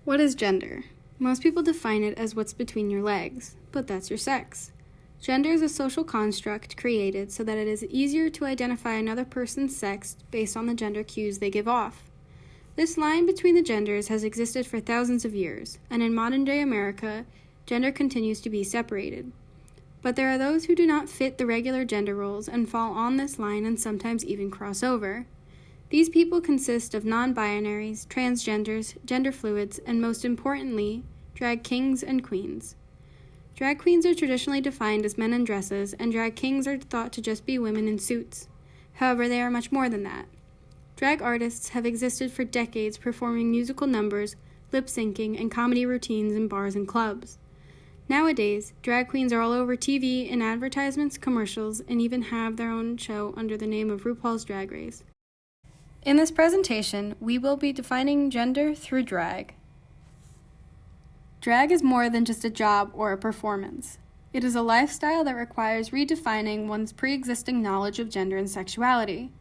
What is gender? Most people define it as what's between your legs, but that's your sex. Gender is a social construct created so that it is easier to identify another person's sex based on the gender cues they give off. This line between the genders has existed for thousands of years, and in modern-day America, gender continues to be separated. But there are those who do not fit the regular gender roles and fall on this line and sometimes even cross over. These people consist of non-binaries, transgenders, gender fluids, and most importantly, drag kings and queens. Drag queens are traditionally defined as men in dresses, and drag kings are thought to just be women in suits. However, they are much more than that. Drag artists have existed for decades, performing musical numbers, lip-syncing, and comedy routines in bars and clubs. Nowadays, drag queens are all over TV, in advertisements, commercials, and even have their own show under the name of RuPaul's Drag Race. In this presentation, we will be defining gender through drag. Drag is more than just a job or a performance. It is a lifestyle that requires redefining one's pre-existing knowledge of gender and sexuality.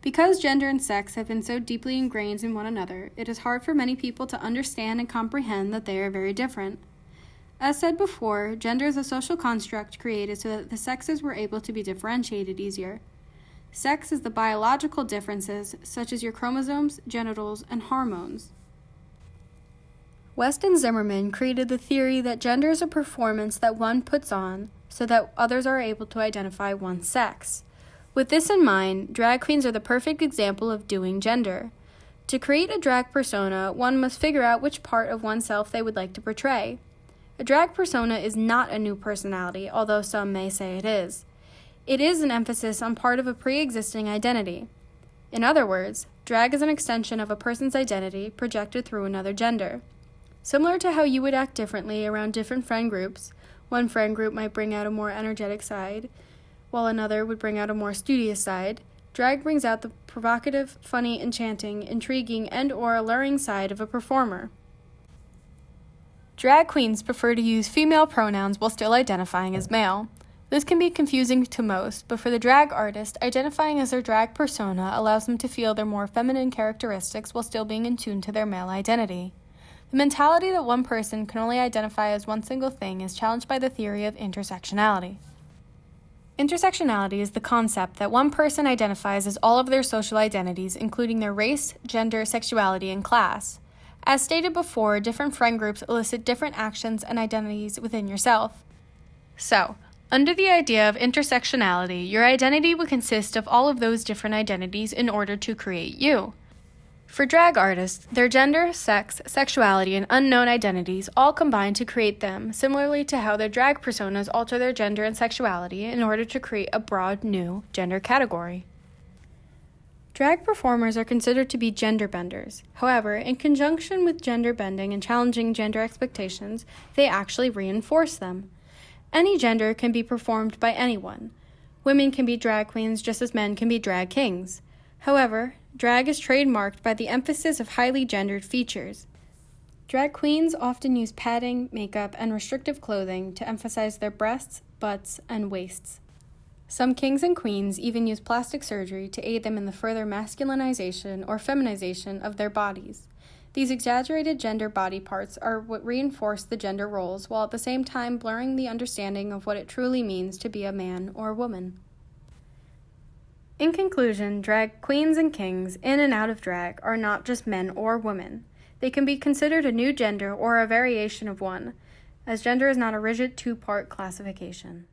Because gender and sex have been so deeply ingrained in one another, it is hard for many people to understand and comprehend that they are very different. As said before, gender is a social construct created so that the sexes were able to be differentiated easier. Sex is the biological differences, such as your chromosomes, genitals, and hormones. West and Zimmerman created the theory that gender is a performance that one puts on so that others are able to identify one's sex. With this in mind, drag queens are the perfect example of doing gender. To create a drag persona, one must figure out which part of oneself they would like to portray. A drag persona is not a new personality, although some may say it is. It is an emphasis on part of a pre-existing identity. In other words, drag is an extension of a person's identity projected through another gender. Similar to how you would act differently around different friend groups, one friend group might bring out a more energetic side, while another would bring out a more studious side, drag brings out the provocative, funny, enchanting, intriguing, and/or alluring side of a performer. Drag queens prefer to use female pronouns while still identifying as male. This can be confusing to most, but for the drag artist, identifying as their drag persona allows them to feel their more feminine characteristics while still being in tune to their male identity. The mentality that one person can only identify as one single thing is challenged by the theory of intersectionality. Intersectionality is the concept that one person identifies as all of their social identities, including their race, gender, sexuality, and class. As stated before, different friend groups elicit different actions and identities within yourself. So, under the idea of intersectionality, your identity would consist of all of those different identities in order to create you. For drag artists, their gender, sex, sexuality, and unknown identities all combine to create them, similarly to how their drag personas alter their gender and sexuality in order to create a broad, new gender category. Drag performers are considered to be gender benders. However, in conjunction with gender bending and challenging gender expectations, they actually reinforce them. Any gender can be performed by anyone. Women can be drag queens just as men can be drag kings. However, drag is trademarked by the emphasis of highly gendered features. Drag queens often use padding, makeup, and restrictive clothing to emphasize their breasts, butts, and waists. Some kings and queens even use plastic surgery to aid them in the further masculinization or feminization of their bodies. These exaggerated gender body parts are what reinforce the gender roles while at the same time blurring the understanding of what it truly means to be a man or a woman. In conclusion, drag queens and kings, in and out of drag, are not just men or women. They can be considered a new gender or a variation of one, as gender is not a rigid two-part classification.